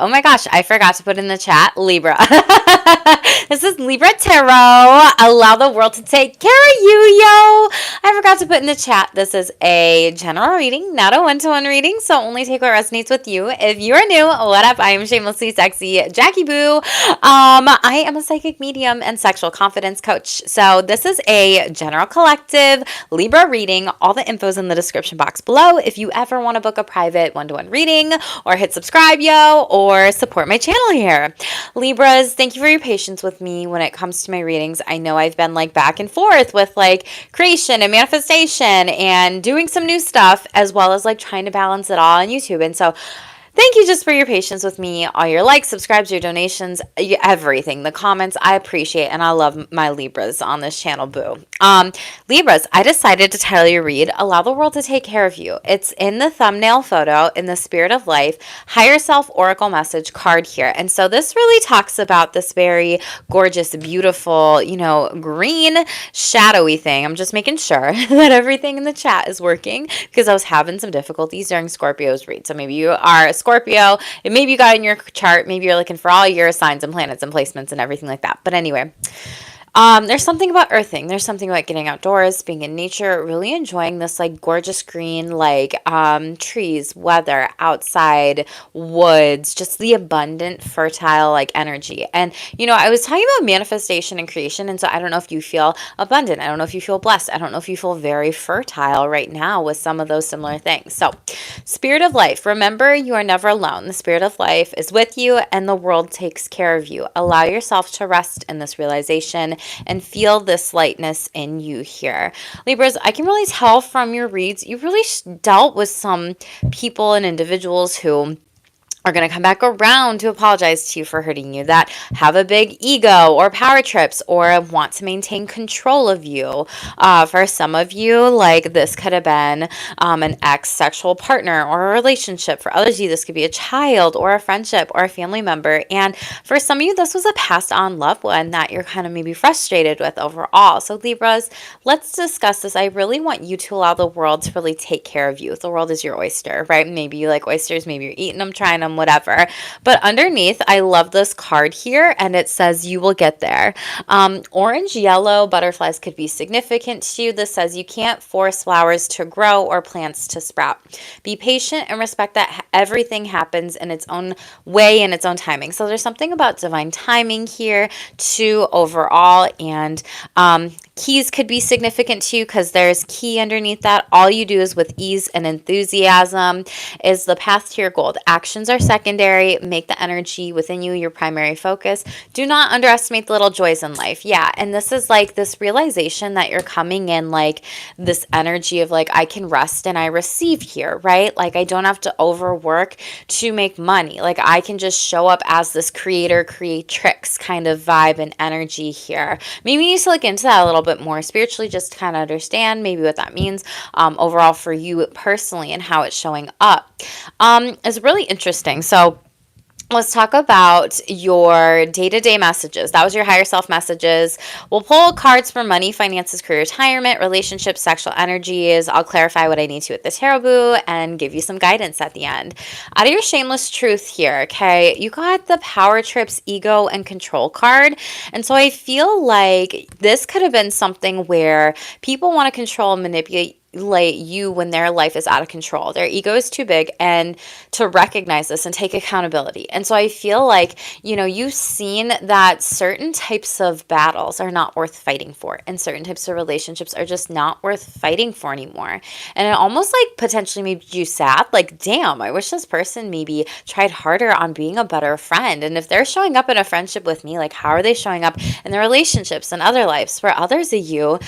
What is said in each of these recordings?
Oh my gosh, I forgot to put in the chat Libra. This is Libra Tarot. Allow the world to take care of you, yo. I forgot to put in the chat. This is a general reading, not a one-to-one reading, so only take what resonates with you. If you are new, what up? I am shamelessly sexy Jackie Boo. I am a psychic medium and sexual confidence coach. So this is a general collective Libra reading. All the info is in the description box below. If you ever want to book a private one-to-one reading or hit subscribe, yo, or support my channel here. Libras, thank you for your patience with me when it comes to my readings. I know I've been like back and forth with like creation and manifestation and doing some new stuff, as well as like trying to balance it all on YouTube. And so thank you just for your patience with me, all your likes, subscribes, your donations, everything, the comments. I appreciate and I love my Libras on this channel, boo. Libras, I decided to title your read, Allow the World to Take Care of You. It's in the thumbnail photo, in the Spirit of Life, Higher Self Oracle Message card here. And so this really talks about this very gorgeous, beautiful, green, shadowy thing. I'm just making sure that everything in the chat is working because I was having some difficulties during Scorpio's read. So maybe you are a Scorpio, and maybe you got in your chart, maybe you're looking for all your signs and planets and placements and everything like that. But anyway, there's something about earthing. There's something about getting outdoors, being in nature, really enjoying this like gorgeous green, like trees, weather, outside, woods, just the abundant, fertile like energy. And I was talking about manifestation and creation, and so I don't know if you feel abundant. I don't know if you feel blessed. I don't know if you feel very fertile right now with some of those similar things. So, Spirit of Life, remember you are never alone. The Spirit of Life is with you, and the world takes care of you. Allow yourself to rest in this realization and feel this lightness in you here. Libras, I can really tell from your reads, you really dealt with some people and individuals who are going to come back around to apologize to you for hurting you, that have a big ego or power trips or want to maintain control of you. For some of you, like this could have been an ex-sexual partner or a relationship. For others of you, this could be a child or a friendship or a family member. And for some of you, this was a passed on loved one that you're kind of maybe frustrated with overall. So Libras, let's discuss this. I really want you to allow the world to really take care of you. The world is your oyster, right? Maybe you like oysters, maybe you're eating them, trying them, whatever. But underneath, I love this card here, and it says you will get there. Orange, yellow butterflies could be significant to you. This says you can't force flowers to grow or plants to sprout. Be patient and respect that everything happens in its own way, in its own timing. So there's something about divine timing here too overall, and keys could be significant to you because there's key underneath that. All you do is with ease and enthusiasm is the path to your goal. Actions are secondary. Make the energy within you your primary focus. Do not underestimate the little joys in life. Yeah, and this is like this realization that you're coming in like this energy of like I can rest and I receive here, right? Like I don't have to overwork to make money. Like I can just show up as this creator, creatrix kind of vibe and energy here. Maybe you need to look into that a little bit more spiritually just to kind of understand maybe what that means overall for you personally and how it's showing up. It's really interesting. So let's talk about your day-to-day messages. That was your higher self messages. We'll pull cards for money, finances, career, retirement, relationships, sexual energies. I'll clarify what I need to with the tarot boo and give you some guidance at the end. Out of your shameless truth here, okay, you got the power trips, ego, and control card. And so I feel like this could have been something where people want to control and manipulate you when their life is out of control. Their ego is too big, and to recognize this and take accountability. And so I feel like, you've seen that certain types of battles are not worth fighting for, and certain types of relationships are just not worth fighting for anymore. And it almost like potentially made you sad, like, damn, I wish this person maybe tried harder on being a better friend. And if they're showing up in a friendship with me, like how are they showing up in their relationships and other lives? For others of you,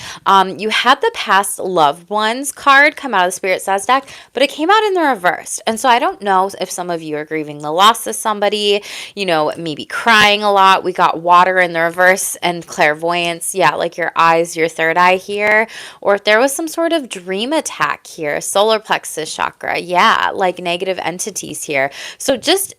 you had the past loved one card come out of the Spirit Says deck, but it came out in the reverse. And so I don't know if some of you are grieving the loss of somebody, maybe crying a lot. We got water in the reverse and clairvoyance. Yeah, like your eyes, your third eye here. Or if there was some sort of dream attack here, solar plexus chakra. Yeah, like negative entities here. So just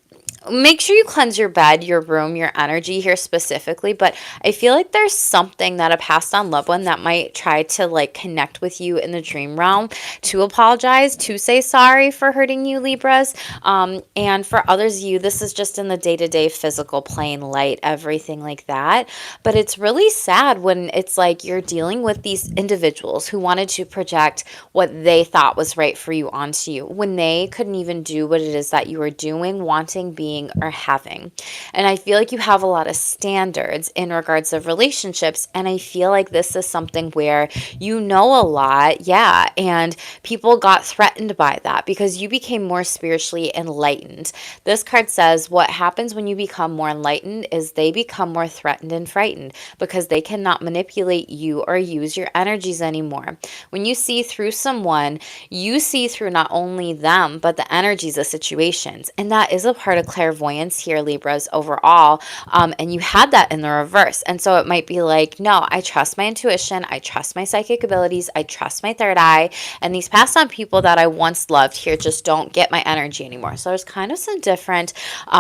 make sure you cleanse your bed, your room, your energy here specifically. But I feel like there's something that a passed on loved one that might try to like connect with you in the dream realm to apologize, to say sorry for hurting you, Libras. And for others of you, this is just in the day-to-day physical plane, light, everything like that. But it's really sad when it's like you're dealing with these individuals who wanted to project what they thought was right for you onto you when they couldn't even do what it is that you were doing, wanting, being, or having. And I feel like you have a lot of standards in regards of relationships. And I feel like this is something where you know a lot, yeah, and people got threatened by that because you became more spiritually enlightened. This card says what happens when you become more enlightened is they become more threatened and frightened because they cannot manipulate you or use your energies anymore. When you see through someone, you see through not only them, but the energies of situations. And that is a part of clairvoyance here, Libras, overall. And you had that in the reverse. And so it might be like, no, I trust my intuition. I trust my psychic abilities. I trust my third eye. And these passed on people that I once loved here just don't get my energy anymore. So there's kind of some different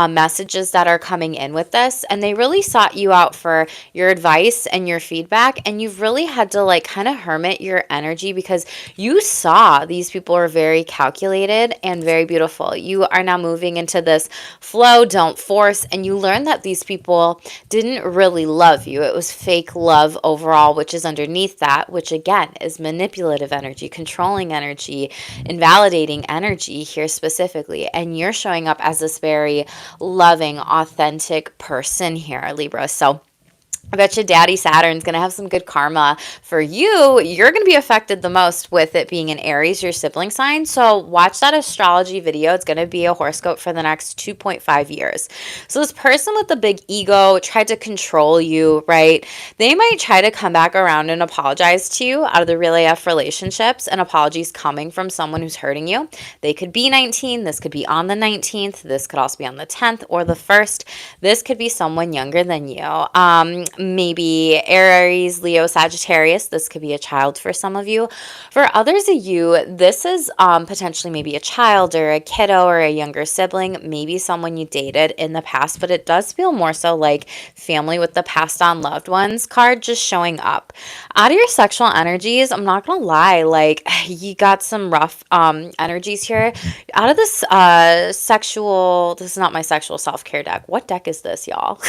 messages that are coming in with this. And they really sought you out for your advice and your feedback. And you've really had to like kind of hermit your energy because you saw these people are very calculated and very beautiful. You are now moving into this flow, don't force, and you learn that these people didn't really love you. It was fake love overall, which is underneath that, which again is manipulative energy, controlling energy, invalidating energy here specifically. And you're showing up as this very loving, authentic person here, Libra. So I bet you Daddy Saturn's going to have some good karma for you. You're going to be affected the most with it being in Aries, your sibling sign. So watch that astrology video. It's going to be a horoscope for the next 2.5 years. So this person with the big ego tried to control you, right? They might try to come back around and apologize to you out of the real AF relationships, and apologies coming from someone who's hurting you. They could be 19. This could be on the 19th. This could also be on the 10th or the 1st. This could be someone younger than you. Maybe Aries, Leo, Sagittarius. This could be a child for some of you. For others of you, this is potentially maybe a child or a kiddo or a younger sibling, maybe someone you dated in the past, but it does feel more so like family with the passed on loved ones card just showing up. Out of your sexual energies, I'm not going to lie, like you got some rough energies here. Out of this this is not my sexual self-care deck. What deck is this, y'all?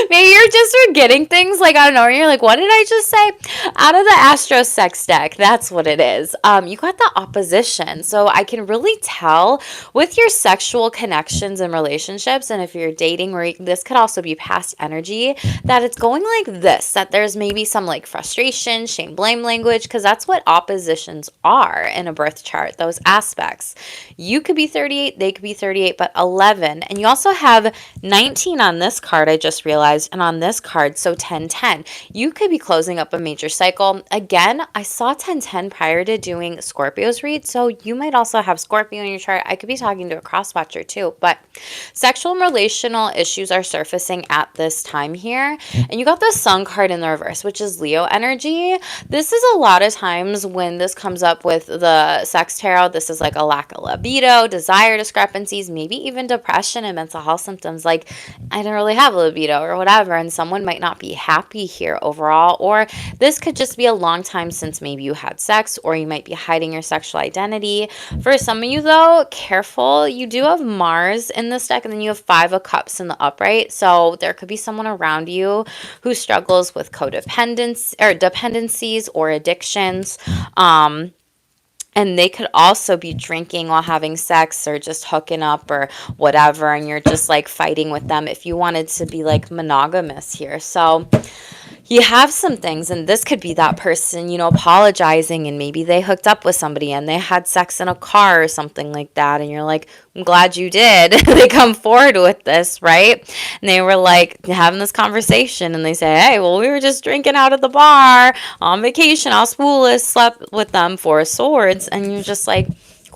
Maybe you're just forgetting things like I don't know, and you're like, what did I just say? Out of the Astro Sex deck, that's what it is. You got the opposition. So I can really tell with your sexual connections and relationships, and if you're dating, or this could also be past energy, that it's going like this, that there's maybe some like frustration, shame, blame language, because that's what oppositions are in a birth chart, those aspects. You could be 38, they could be 38, but 11. And you also have 19 on this card, I just realized, and on this card, so 1010. You could be closing up a major cycle. Again, I saw 1010 prior to doing Scorpio's read, so you might also have Scorpio in your chart. I could be talking to a cross watcher too, but sexual and relational issues are surfacing at this time here. And you got the Sun card in the reverse, which is Leo energy. This is a lot of times when this comes up with the sex tarot, this is like a lack of libido, desire discrepancies, maybe even depression and mental health symptoms like I don't really have a libido or whatever, and someone might not be happy here overall, or this could just be a long time since maybe you had sex, or you might be hiding your sexual identity. For some of you though, careful, you do have Mars in this deck, and then you have 5 of Cups in the upright, so there could be someone around you who struggles with codependence or dependencies or addictions. And they could also be drinking while having sex or just hooking up or whatever. And you're just like fighting with them if you wanted to be like monogamous here. So you have some things, and this could be that person, you know, apologizing, and maybe they hooked up with somebody and they had sex in a car or something like that. And you're like, I'm glad you did. They come forward with this, right? And they were like having this conversation, and they say, hey, well, we were just drinking out at the bar on vacation. I was spooless, slept with them for swords. And you're just like,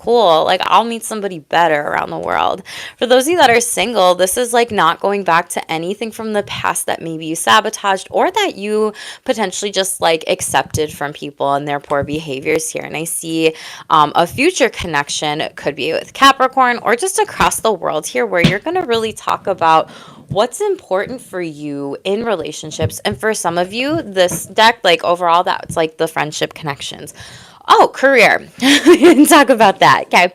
cool. Like, I'll meet somebody better around the world. For those of you that are single, this is like not going back to anything from the past that maybe you sabotaged or that you potentially just like accepted from people and their poor behaviors here. And I see a future connection. It could be with Capricorn or just across the world here, where you're going to really talk about what's important for you in relationships. And for some of you, this deck, like overall, that's like the friendship connections. Oh, career. We didn't talk about that. Okay.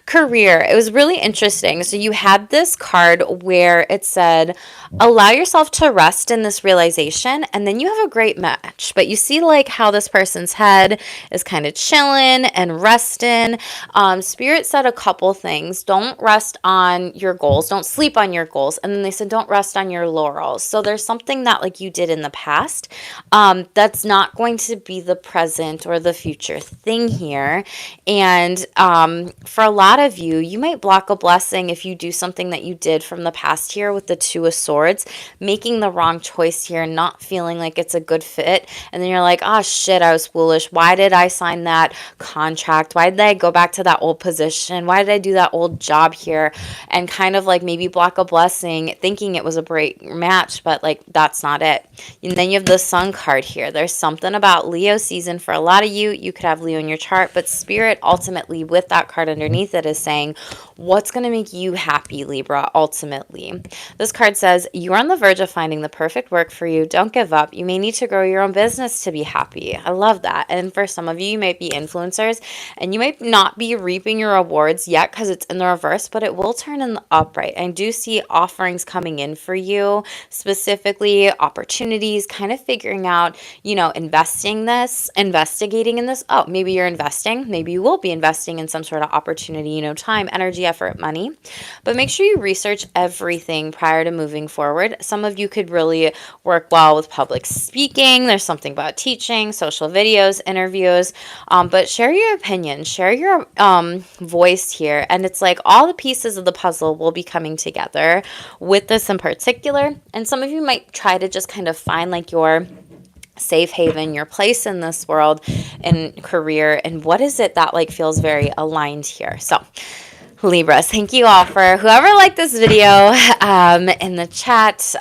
Career. It was really interesting. So you had this card where it said, allow yourself to rest in this realization, and then you have a great match. But you see like how this person's head is kind of chilling and resting. Spirit said a couple things. Don't rest on your goals. Don't sleep on your goals. And then they said, don't rest on your laurels. So there's something that like you did in the past that's not going to be the present or the future thing here. And for a lot of you, you might block a blessing if you do something that you did from the past here with the Two of Swords, making the wrong choice here, not feeling like it's a good fit. And then you're like, oh shit, I was foolish. Why did I sign that contract? Why did I go back to that old position? Why did I do that old job here? And kind of like maybe block a blessing thinking it was a great match, but like that's not it. And then you have the Sun card here. There's something about Leo season for a lot of you. You could have Leo in your chart, but Spirit ultimately with that card underneath it is saying, what's going to make you happy, Libra, ultimately. This card says, you're on the verge of finding the perfect work for you. Don't give up. You may need to grow your own business to be happy. I love that. And for some of you, you might be influencers and you might not be reaping your rewards yet because it's in the reverse, but it will turn in the upright. I do see offerings coming in for you, specifically opportunities, kind of figuring out, investigating in this. Oh, maybe you're investing. Maybe you will be investing in some sort of opportunity, time, energy, effort, money. But make sure you research everything prior to moving forward. Some of you could really work well with public speaking. There's something about teaching, social videos, interviews, but share your opinion, share your voice here. And it's like all the pieces of the puzzle will be coming together with this in particular. And some of you might try to just kind of find like your safe haven, your place in this world and career, and what is it that like feels very aligned here. So Libras, thank you all for whoever liked this video in the chat.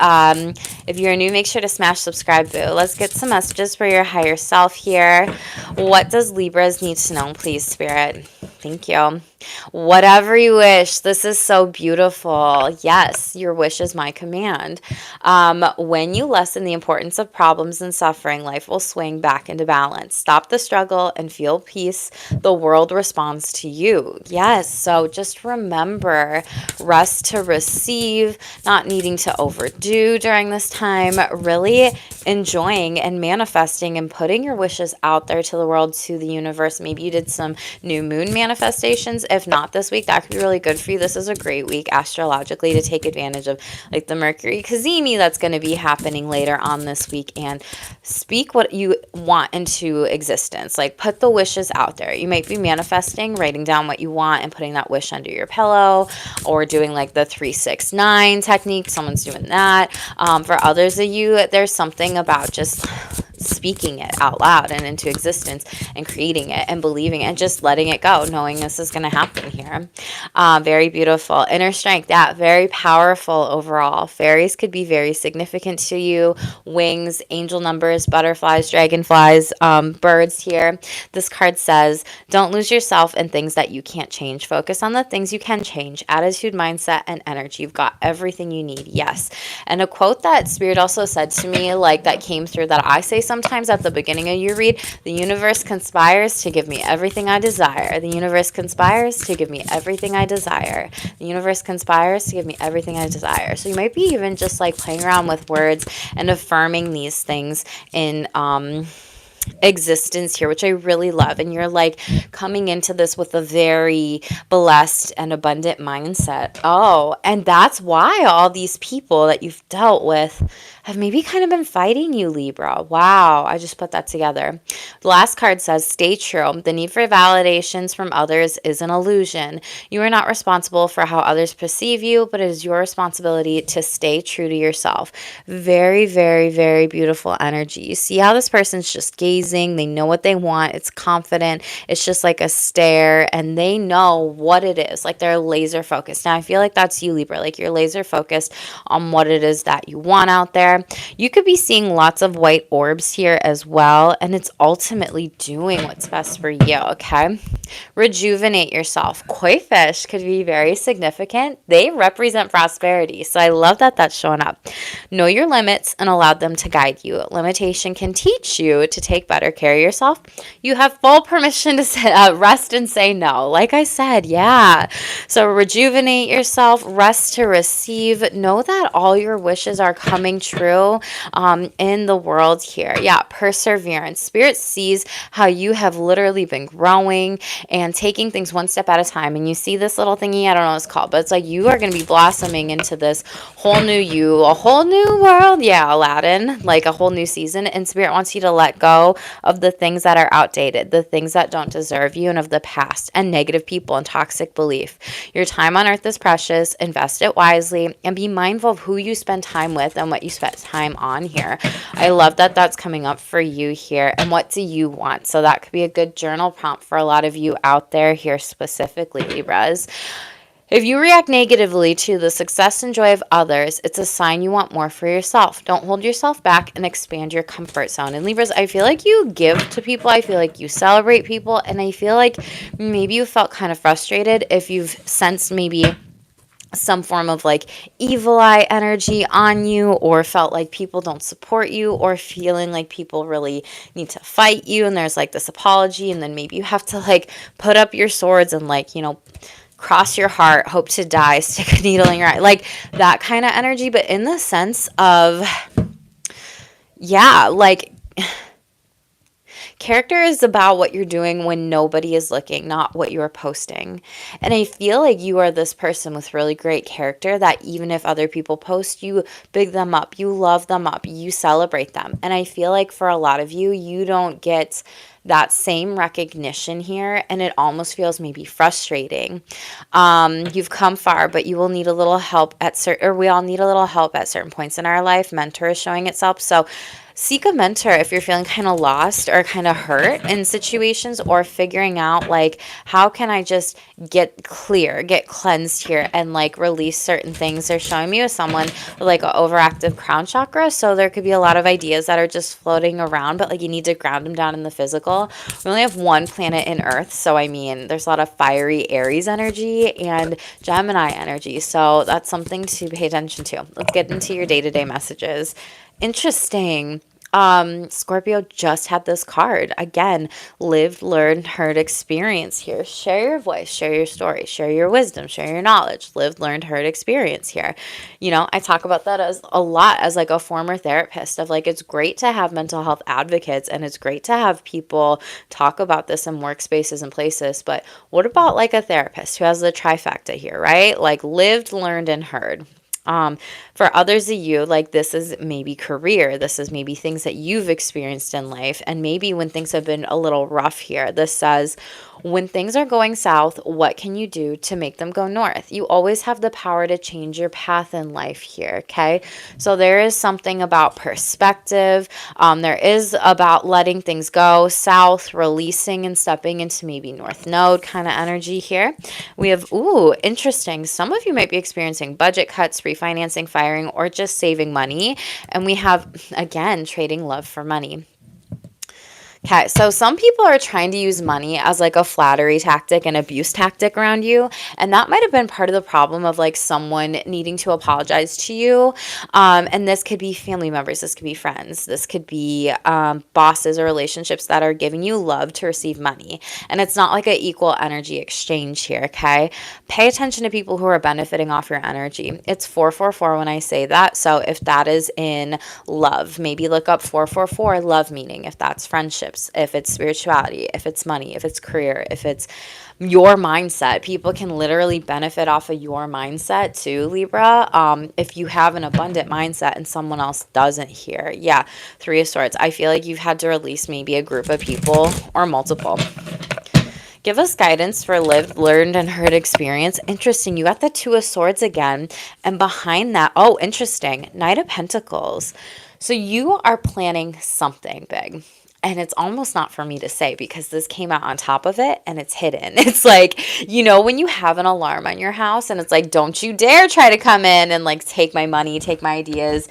If you're new, make sure to smash subscribe, boo. Let's get some messages for your higher self here. What does Libras need to know, please, Spirit? Thank you. Whatever you wish. This is so beautiful. Yes, your wish is my command. When you lessen the importance of problems and suffering, life will swing back into balance. Stop the struggle and feel peace. The world responds to you. Yes, so just remember, rest to receive, not needing to overdo during this time, really enjoying and manifesting and putting your wishes out there to the world, to the universe. Maybe you did some new moon manifestations. If not this week, that could be really good for you. This is a great week astrologically to take advantage of like the Mercury Cazimi that's going to be happening later on this week, and speak what you want into existence. Like put the wishes out there. You might be manifesting, writing down what you want and putting that wish under your pillow, or doing like the 3-6-9 technique. Someone's doing that. For others of you, there's something about just speaking it out loud and into existence and creating it and believing it and just letting it go, knowing this is going to happen here. Very beautiful. Inner strength, yeah, very powerful overall. Fairies could be very significant to you. Wings, angel numbers, butterflies, dragonflies, birds here. This card says, don't lose yourself in things that you can't change. Focus on the things you can change. Attitude, mindset, and energy. You've got everything you need. Yes. And a quote that Spirit also said to me, like that came through that I say sometimes at the beginning of your read, the universe conspires to give me everything I desire. The universe conspires to give me everything I desire. The universe conspires to give me everything I desire. So you might be even just like playing around with words and affirming these things in existence here, which I really love. And you're like coming into this with a very blessed and abundant mindset. Oh, and that's why all these people that you've dealt with have maybe kind of been fighting you, Libra. Wow, I just put that together. The last card says, stay true. The need for validations from others is an illusion. You are not responsible for how others perceive you, but it is your responsibility to stay true to yourself. Very, very, very beautiful energy. You see how this person's just gave gazing. They know what they want. It's confident. It's just like a stare, and they know what it is. Like they're laser focused. Now, I feel like that's you, Libra. Like you're laser focused on what it is that you want out there. You could be seeing lots of white orbs here as well, and it's ultimately doing what's best for you, okay? Rejuvenate yourself. Koi fish could be very significant. They represent prosperity, so I love that that's showing up. Know your limits and allow them to guide you. Limitation can teach you to take better care of yourself. You have full permission to rest and say no. Like I said, yeah. So rejuvenate yourself, rest to receive. Know that all your wishes are coming true in the world here. Yeah, perseverance. Spirit sees how you have literally been growing and taking things one step at a time. And you see this little thingy, I don't know what it's called, but it's like you are going to be blossoming into this whole new you, a whole new world. Yeah, Aladdin, like a whole new season. And Spirit wants you to let go of the things that are outdated, the things that don't deserve you, and of the past and negative people and toxic belief. Your time on earth is precious. Invest it wisely and be mindful of who you spend time with and what you spend time on here. I love that that's coming up for you here. And what do you want? So that could be a good journal prompt for a lot of you out there here, specifically Libras. If you react negatively to the success and joy of others, it's a sign you want more for yourself. Don't hold yourself back and expand your comfort zone. And Libras, I feel like you give to people. I feel like you celebrate people. And I feel like maybe you felt kind of frustrated if you've sensed maybe some form of like evil eye energy on you, or felt like people don't support you, or feeling like people really need to fight you. And there's like this apology. And then maybe you have to like put up your swords and like, you know, cross your heart, hope to die, stick a needle in your eye, like that kind of energy. But in the sense of, yeah, like character is about what you're doing when nobody is looking, not what you are posting. And I feel like you are this person with really great character that even if other people post, you big them up, you love them up, you celebrate them. And I feel like for a lot of you, you don't get that same recognition here, and it almost feels maybe frustrating. You've come far, but you will need a little help or we all need a little help at certain points in our life. Mentor is showing itself. So seek a mentor if you're feeling kind of lost or kind of hurt in situations, or figuring out like, how can I just get clear, get cleansed here, and like release certain things. They're showing me with someone with like an overactive crown chakra. So there could be a lot of ideas that are just floating around, but like you need to ground them down in the physical. We only have one planet in Earth. So I mean, there's a lot of fiery Aries energy and Gemini energy. So that's something to pay attention to. Let's get into your day-to-day messages. Interesting. Scorpio just had this card again. Lived, learned, heard, experience here. Share your voice, share your story, share your wisdom, share your knowledge. Lived, learned, heard, experience here. You know, I talk about that as a lot as like a former therapist, of like, it's great to have mental health advocates and it's great to have people talk about this in workspaces and places. But what about like a therapist who has the trifecta here, right? Like lived, learned, and heard. For others of you, like this is maybe career, this is maybe things that you've experienced in life, and maybe when things have been a little rough here, this says, when things are going south, what can you do to make them go north? You always have the power to change your path in life here, okay? So there is something about perspective. There is about letting things go south, releasing and stepping into maybe North Node kind of energy here. We have, ooh, interesting. Some of you might be experiencing budget cuts, refinancing, firing, or just saving money. And we have, again, trading love for money. Okay, so some people are trying to use money as like a flattery tactic and abuse tactic around you. And that might have been part of the problem of like someone needing to apologize to you. And this could be family members, this could be friends, this could be bosses or relationships that are giving you love to receive money. And it's not like an equal energy exchange here, okay? Pay attention to people who are benefiting off your energy. It's 444 when I say that. So if that is in love, maybe look up 444 love meaning, if that's friendship. If it's spirituality, if it's money, if it's career, if it's your mindset. People can literally benefit off of your mindset too, Libra. If you have an abundant mindset and someone else doesn't here. Yeah, 3 of Swords. I feel like you've had to release maybe a group of people or multiple. Give us guidance for lived, learned, and heard experience. Interesting. You got the 2 of Swords again. And behind that, oh, interesting. Knight of Pentacles. So you are planning something big. And it's almost not for me to say because this came out on top of it and it's hidden. It's like, when you have an alarm on your house and it's like, don't you dare try to come in and like take my money, take my ideas,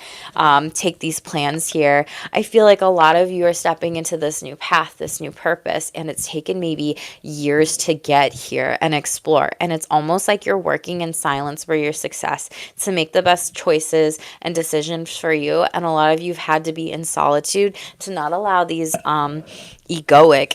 take these plans here. I feel like a lot of you are stepping into this new path, this new purpose, and it's taken maybe years to get here and explore. And it's almost like you're working in silence for your success to make the best choices and decisions for you. And a lot of you've had to be in solitude to not allow these egoic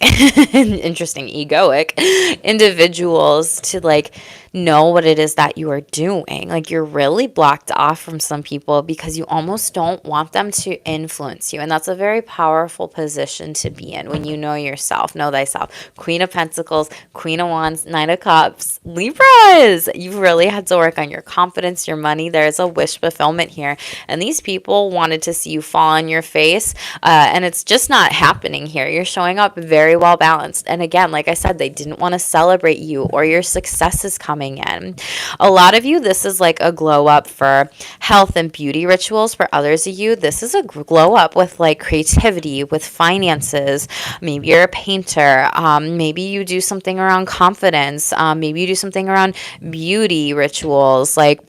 interesting egoic individuals to like know what it is that you are doing. Like you're really blocked off from some people because you almost don't want them to influence you. And that's a very powerful position to be in when you know yourself, know thyself. Queen of Pentacles, Queen of Wands, Knight of Cups, Libras. You've really had to work on your confidence, your money. There's a wish fulfillment here. And these people wanted to see you fall on your face. And it's just not happening here. You're showing up very well balanced. And again, like I said, they didn't want to celebrate you or your successes coming in. A lot of you, this is like a glow up for health and beauty rituals. For others of you, this is a glow up with like creativity, with finances. Maybe you're a painter. Maybe you do something around confidence. Maybe you do something around beauty rituals, like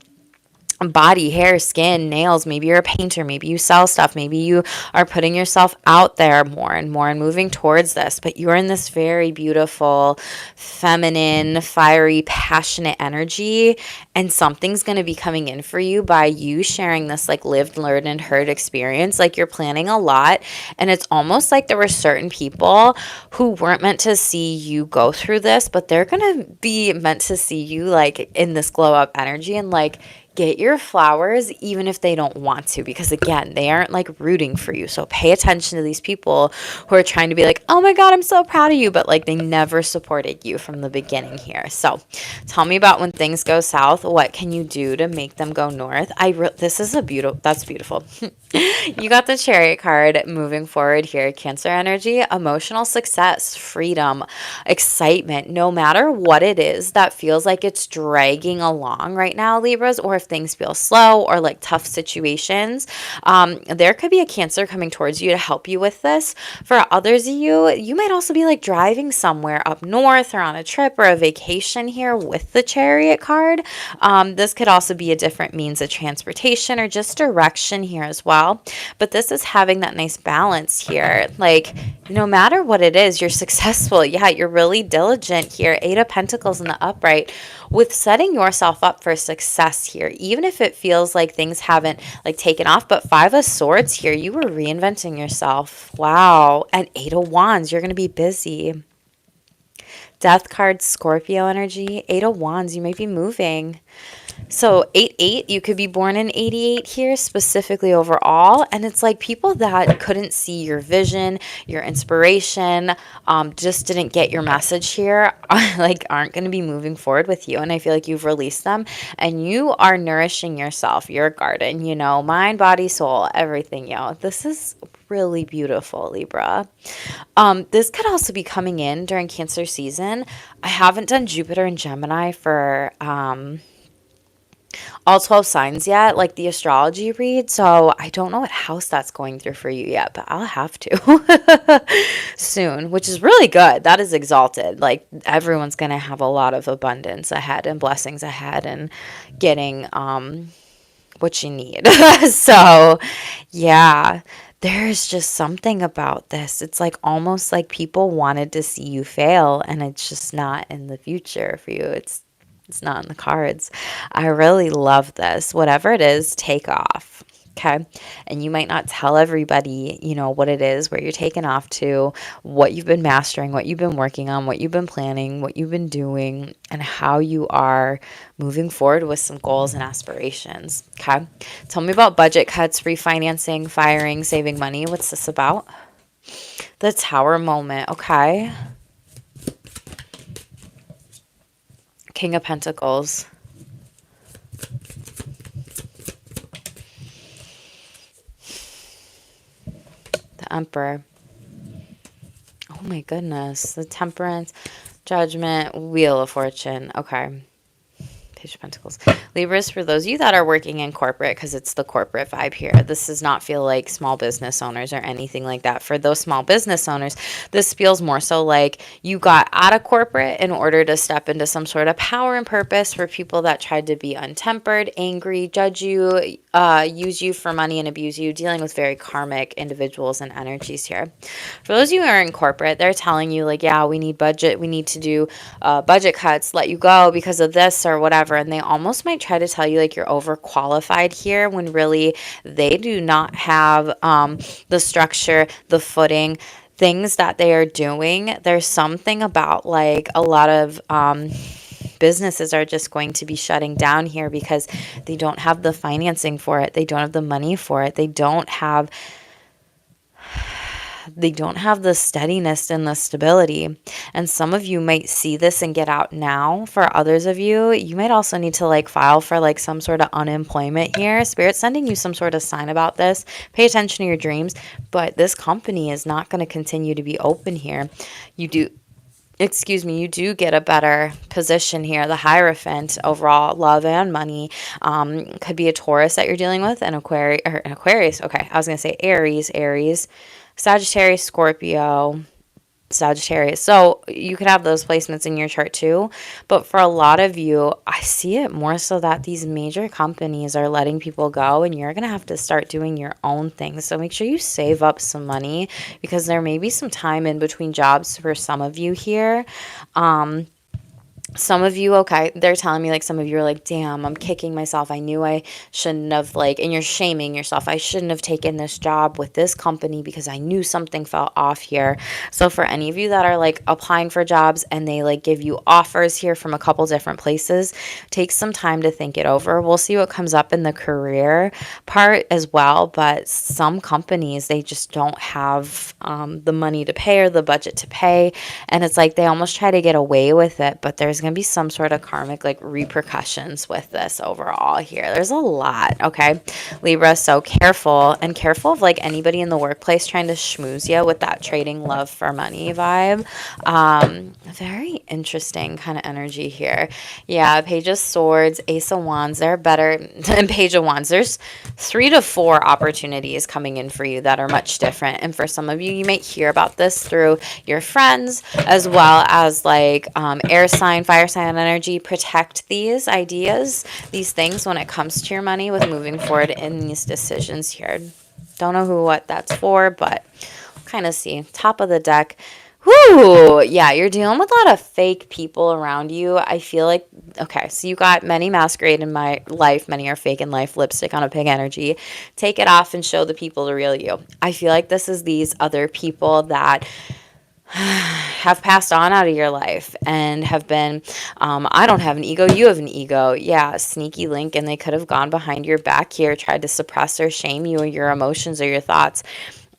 body, hair, skin, nails. Maybe you're a painter. Maybe you sell stuff. Maybe you are putting yourself out there more and more and moving towards this. But you're in this very beautiful, feminine, fiery, passionate energy. And something's going to be coming in for you by you sharing this like lived, learned, and heard experience. Like you're planning a lot. And it's almost like there were certain people who weren't meant to see you go through this, but they're going to be meant to see you like in this glow up energy and like get your flowers even if they don't want to, because again, they aren't like rooting for you. So pay attention to these people who are trying to be like, oh my God, I'm so proud of you, but like they never supported you from the beginning here. So tell me about when things go south. What can you do to make them go north? This is that's beautiful. You got the Chariot card moving forward here. Cancer energy, emotional success, freedom, excitement, no matter what it is that feels like it's dragging along right now, Libras, or if things feel slow or like tough situations, there could be a Cancer coming towards you to help you with this. For others of you, you might also be like driving somewhere up north or on a trip or a vacation here with the Chariot card. This could also be a different means of transportation or just direction here as well. But this is having that nice balance here. Like, no matter what it is, you're successful. Yeah, you're really diligent here. 8 of Pentacles in the upright with setting yourself up for success here, even if it feels like things haven't like taken off. But 5 of Swords here, you were reinventing yourself. Wow. And 8 of Wands, you're going to be busy. Death card, Scorpio energy. 8 of Wands, you might be moving. So 8-8, you could be born in 88 here, specifically overall. And it's like people that couldn't see your vision, your inspiration, just didn't get your message here, like aren't going to be moving forward with you. And I feel like you've released them and you are nourishing yourself, your garden, mind, body, soul, everything, This is really beautiful, Libra. This could also be coming in during Cancer season. I haven't done Jupiter and Gemini for all 12 signs yet, like the astrology read. So I don't know what house that's going through for you yet, but I'll have to soon, which is really good. That is exalted. Like everyone's going to have a lot of abundance ahead and blessings ahead and getting what you need. So yeah, there's just something about this. It's like almost like people wanted to see you fail and it's just not in the future for you. It's not in the cards. I really love this. Whatever it is, take off. Okay. And you might not tell everybody, what it is, where you're taking off to, what you've been mastering, what you've been working on, what you've been planning, what you've been doing, and how you are moving forward with some goals and aspirations. Okay. Tell me about budget cuts, refinancing, firing, saving money. What's this about? The Tower moment. Okay. King of Pentacles. The Emperor. Oh my goodness. The Temperance, Judgment, Wheel of Fortune. Okay. Page of Pentacles. Libras, for those of you that are working in corporate, because it's the corporate vibe here, this does not feel like small business owners or anything like that. For those small business owners, this feels more so like you got out of corporate in order to step into some sort of power and purpose. For people that tried to be untempered, angry, judge you, use you for money and abuse you, dealing with very karmic individuals and energies here. For those of you who are in corporate, they're telling you like, yeah, we need budget, we need to do budget cuts, let you go because of this or whatever. And they almost might try to tell you like you're overqualified here when really they do not have the structure, the footing, things that they are doing. There's something about like a lot of businesses are just going to be shutting down here because they don't have the financing for it. They don't have the money for it. They don't have the steadiness and the stability. And some of you might see this and get out now. For others of you, you might also need to like file for like some sort of unemployment here. Spirit's sending you some sort of sign about this. Pay attention to your dreams. But this company is not going to continue to be open here. You do get a better position here. The Hierophant, overall love and money, could be a Taurus that you're dealing with, an Aquarius. Okay, I was going to say Aries, Sagittarius, Scorpio, Sagittarius. So you could have those placements in your chart too. But for a lot of you, I see it more so that these major companies are letting people go and you're going to have to start doing your own things. So make sure you save up some money because there may be some time in between jobs for some of you here. Some of you, okay, they're telling me like some of you are like, damn, I'm kicking myself. I knew I shouldn't have like, and you're shaming yourself. I shouldn't have taken this job with this company because I knew something felt off here. So for any of you that are like applying for jobs and they like give you offers here from a couple different places, take some time to think it over. We'll see what comes up in the career part as well. But some companies, they just don't have the money to pay or the budget to pay. And it's like they almost try to get away with it, but there's going to be some sort of karmic like repercussions with this overall here. There's a lot, okay, Libra, so careful of like anybody in the workplace trying to schmooze you with that trading love for money vibe. Very interesting kind of energy here. Yeah, Page of Swords, Ace of Wands, they're better than Page of Wands. There's 3 to 4 opportunities coming in for you that are much different. And for some of you, you might hear about this through your friends as well as like air sign, fire sign energy. Protect these ideas, these things when it comes to your money with moving forward in these decisions here. Don't know what that's for, but we'll kind of see. Top of the deck. Whoo! Yeah, you're dealing with a lot of fake people around you. I feel like, okay, so you got many masquerade in my life, many are fake in life, lipstick on a pig energy. Take it off and show the people the real you. I feel like this is these other people that have passed on out of your life and have been, I don't have an ego, you have an ego. Yeah, sneaky link, and they could have gone behind your back here, tried to suppress or shame you or your emotions or your thoughts.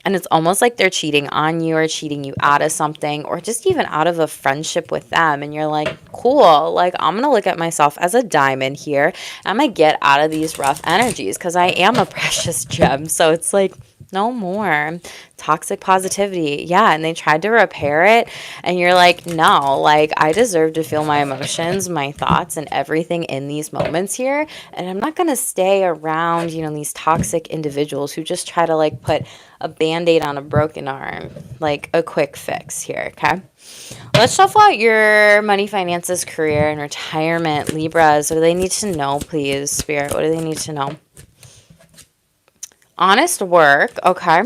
And it's almost like they're cheating on you or cheating you out of something or just even out of a friendship with them. And you're like, cool, like I'm going to look at myself as a diamond here. I'm going to get out of these rough energies because I am a precious gem. So it's like, no more toxic positivity. Yeah. And they tried to repair it. And you're like, no, like I deserve to feel my emotions, my thoughts, and everything in these moments here. And I'm not going to stay around, these toxic individuals who just try to like put a band-aid on a broken arm, like a quick fix here. Okay. Let's shuffle out your money, finances, career, and retirement. Libras, what do they need to know, please? Spirit, what do they need to know? Honest work, okay.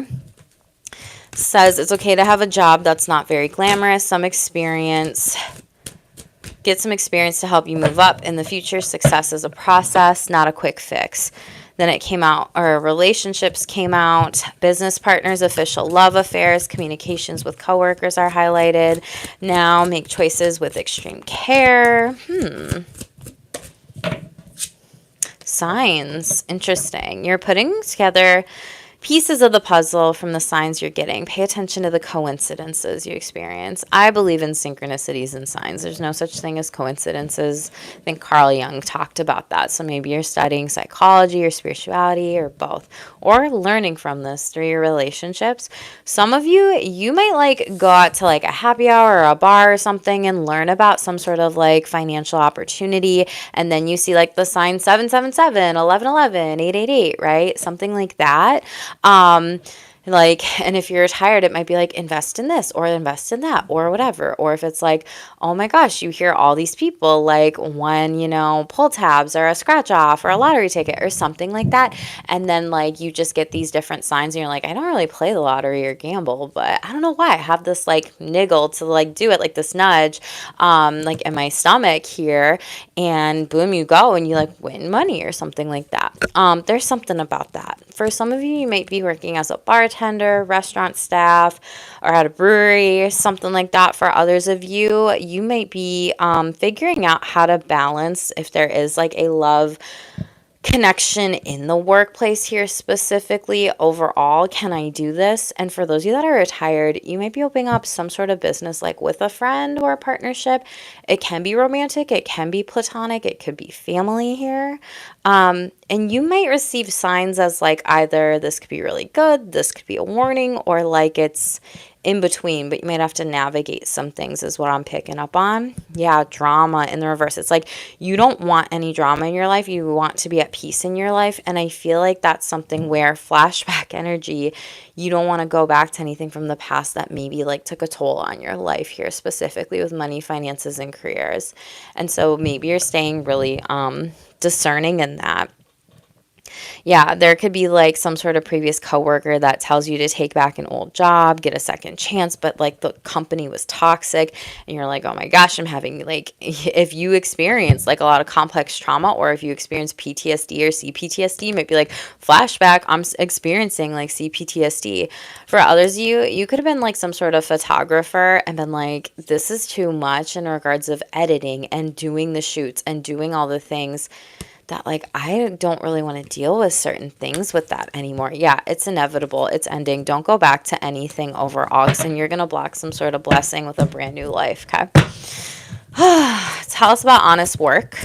Says it's okay to have a job that's not very glamorous, some experience. Get some experience to help you move up in the future. Success is a process, not a quick fix. Then it came out, or relationships came out. Business partners, official love affairs, communications with coworkers are highlighted. Now make choices with extreme care. Signs, interesting. You're putting together pieces of the puzzle from the signs you're getting. Pay attention to the coincidences you experience. I believe in synchronicities and signs. There's no such thing as coincidences. I think Carl Jung talked about that. So maybe you're studying psychology or spirituality or both, or learning from this through your relationships. Some of you, you might like go out to like a happy hour or a bar or something and learn about some sort of like financial opportunity. And then you see like the sign 777, 1111, 888, right? Something like that. Um, and if you're retired, it might be like invest in this or invest in that or whatever. Or if it's like, oh my gosh, you hear all these people like one, pull tabs or a scratch off or a lottery ticket or something like that. And then like you just get these different signs and you're like, I don't really play the lottery or gamble, but I don't know why I have this like niggle to like do it, like this nudge, like in my stomach here. And boom, you go and you like win money or something like that. There's something about that. For some of you, you might be working as a bartender, restaurant staff, or at a brewery, something like that. For others of you, you might be figuring out how to balance if there is like a love connection in the workplace here specifically. Overall, can I do this? And for those of you that are retired, you might be opening up some sort of business like with a friend or a partnership. It can be romantic, it can be platonic, it could be family here. And you might receive signs as like either this could be really good, this could be a warning, or like it's in between, but you might have to navigate some things is what I'm picking up on. Yeah, drama in the reverse. It's like you don't want any drama in your life. You want to be at peace in your life. And I feel like that's something where flashback energy, you don't want to go back to anything from the past that maybe like took a toll on your life here, specifically with money, finances, and careers. And so maybe you're staying really discerning in that. Yeah, there could be like some sort of previous coworker that tells you to take back an old job, get a second chance, but like the company was toxic and you're like, oh my gosh, I'm having like, if you experience like a lot of complex trauma or if you experience PTSD or CPTSD, you might be like, flashback, I'm experiencing like CPTSD. For others, you could have been like some sort of photographer and been like, this is too much in regards of editing and doing the shoots and doing all the things that like I don't really want to deal with certain things with that anymore. Yeah, it's inevitable. It's ending. Don't go back to anything overall, and you're going to block some sort of blessing with a brand new life, okay? Tell us about honest work.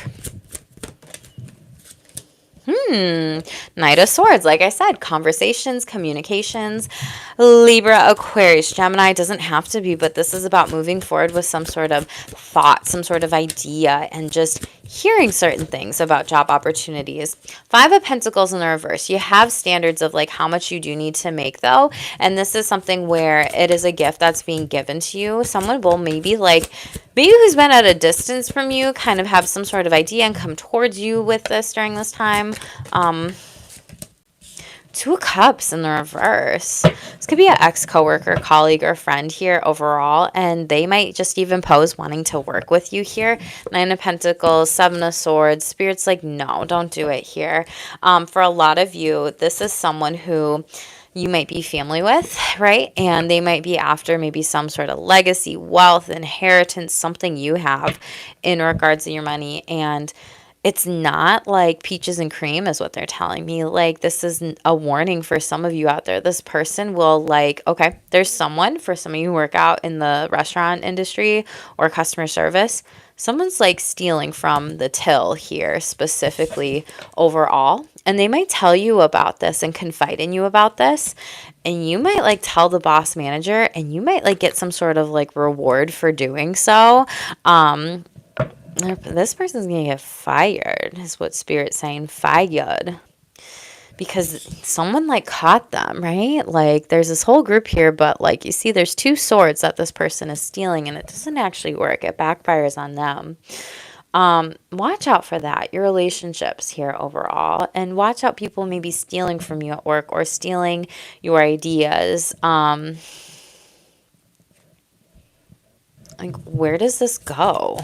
Knight of Swords, like I said, conversations, communications, Libra, Aquarius, Gemini, doesn't have to be, but this is about moving forward with some sort of thought, some sort of idea, and just hearing certain things about job opportunities. Five of Pentacles in the reverse. You have standards of like how much you do need to make though, and this is something where it is a gift that's being given to you. Someone will maybe who's been at a distance from you kind of have some sort of idea and come towards you with this during this time. Two of Cups in the reverse. This could be an ex-coworker, colleague, or friend here overall, and they might just even pose wanting to work with you here. Nine of Pentacles, Seven of Swords. Spirit's like, no, don't do it here. For a lot of you, this is someone who you might be family with, right? And they might be after maybe some sort of legacy, wealth, inheritance, something you have in regards to your money. And it's not like peaches and cream is what they're telling me. Like, this is a warning for some of you out there. This person will okay, there's someone, for some of you who work out in the restaurant industry or customer service, someone's like stealing from the till here specifically overall. And they might tell you about this and confide in you about this. And you might like tell the boss manager and you might like get some sort of like reward for doing so. This person's gonna get fired, is what Spirit's saying. Fired. Because someone like caught them, right? Like there's this whole group here, but like you see there's two swords that this person is stealing and it doesn't actually work. It backfires on them. Watch out for that, your relationships here overall, and watch out people maybe stealing from you at work or stealing your ideas. Like where does this go?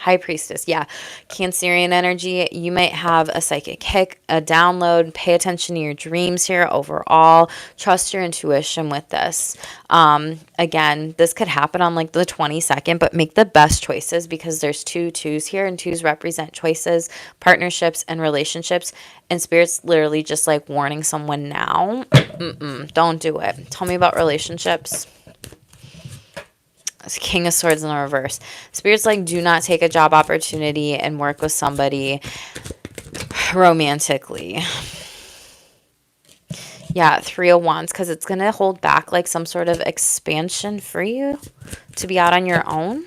High Priestess. Yeah. Cancerian energy. You might have a psychic kick, a download. Pay attention to your dreams here overall. Trust your intuition with this. Again, this could happen on like the 22nd, but make the best choices because there's two twos here, and twos represent choices, partnerships, and relationships. And Spirit's literally just like warning someone now. Don't do it. Tell me about relationships. King of Swords in the reverse. Spirit's like, do not take a job opportunity and work with somebody romantically. Yeah, Three of Wands, because it's going to hold back like some sort of expansion for you to be out on your own.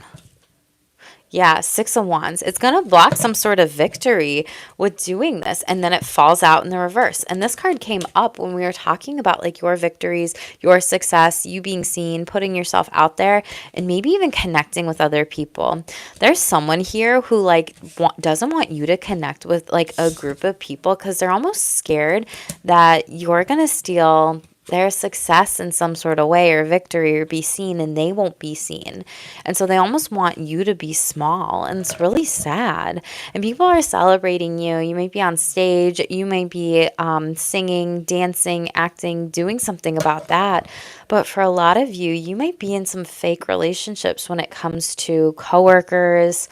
Yeah, Six of Wands. It's going to block some sort of victory with doing this, and then it falls out in the reverse. And this card came up when we were talking about like your victories, your success, you being seen, putting yourself out there, and maybe even connecting with other people. There's someone here who like doesn't want you to connect with like a group of people because they're almost scared that you're going to steal their success in some sort of way or victory or be seen, and they won't be seen. And so they almost want you to be small, and it's really sad. And people are celebrating you. You might be on stage, you might be singing, dancing, acting, doing something about that. But for a lot of you, you might be in some fake relationships when it comes to coworkers,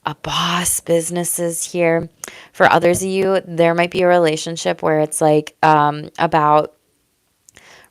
a boss, businesses here. For others of you, there might be a relationship where it's like about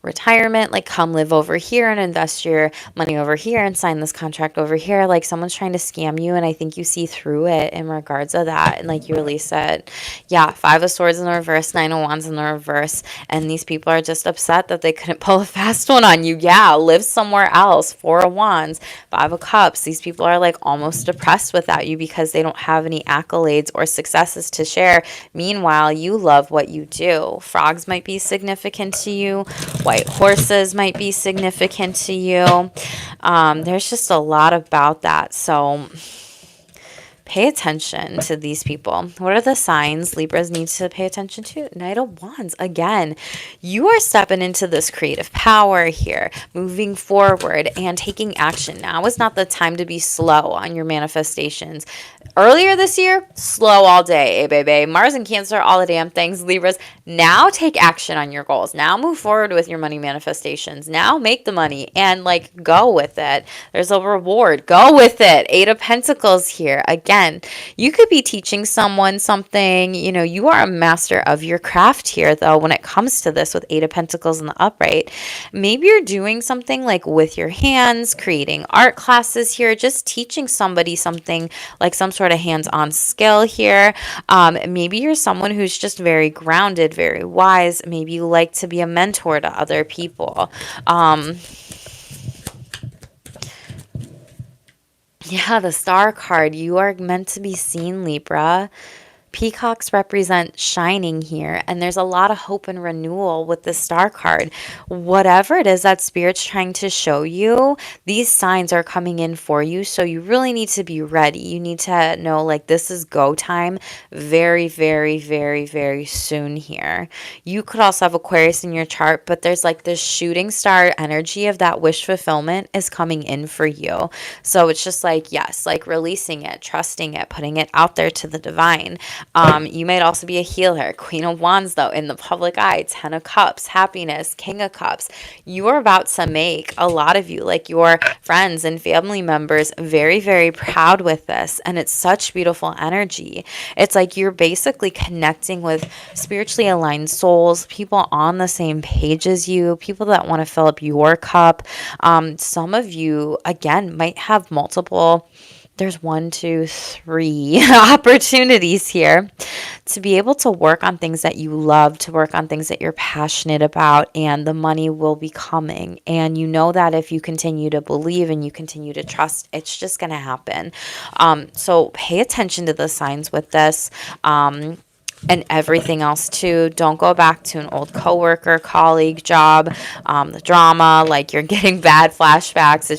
retirement, like come live over here and invest your money over here and sign this contract over here. Like someone's trying to scam you, and I think you see through it in regards of that, and like you release it. Yeah, Five of Swords in the reverse, Nine of Wands in the reverse, and these people are just upset that they couldn't pull a fast one on you. Yeah, live somewhere else. Four of Wands, Five of Cups. These people are like almost depressed without you because they don't have any accolades or successes to share. Meanwhile, you love what you do. Frogs might be significant to you. White horses might be significant to you. There's just a lot about that. So pay attention to these people. What are the signs Libras need to pay attention to? Knight of Wands. Again, you are stepping into this creative power here, moving forward and taking action. Now is not the time to be slow on your manifestations. Earlier this year, slow all day, baby. Mars and Cancer, all the damn things. Libras, now take action on your goals. Now move forward with your money manifestations. Now make the money and like go with it. There's a reward. Go with it. Eight of Pentacles here. Again, you could be teaching someone something. You know, you are a master of your craft here, though, when it comes to this with Eight of Pentacles in the upright. Maybe you're doing something like with your hands, creating art classes here, just teaching somebody something like some sort of hands-on skill here. Maybe you're someone who's just very grounded, very wise. Maybe you like to be a mentor to other people. Yeah, the Star card. You are meant to be seen, Libra. Peacocks represent shining here, and there's a lot of hope and renewal with the Star card. Whatever it is that Spirit's trying to show you, these signs are coming in for you, so you really need to be ready. You need to know, like, this is go time very, very, very, very soon here. You could also have Aquarius in your chart, but there's like this shooting star energy of that wish fulfillment is coming in for you. So it's just like, yes, like releasing it, trusting it, putting it out there to the divine. You might also be a healer. Queen of Wands, though, in the public eye. Ten of Cups, happiness, King of Cups. You are about to make a lot of you, like your friends and family members, very, very proud with this. And it's such beautiful energy. It's like you're basically connecting with spiritually aligned souls, people on the same page as you, people that want to fill up your cup. Some of you, again, might have multiple. There's 1, 2, 3 opportunities here to be able to work on things that you love, to work on things that you're passionate about, and the money will be coming. And you know that if you continue to believe and you continue to trust, it's just going to happen. So pay attention to the signs with this. and everything else too. Don't go back to an old coworker, colleague, job, the drama, like you're getting bad flashbacks.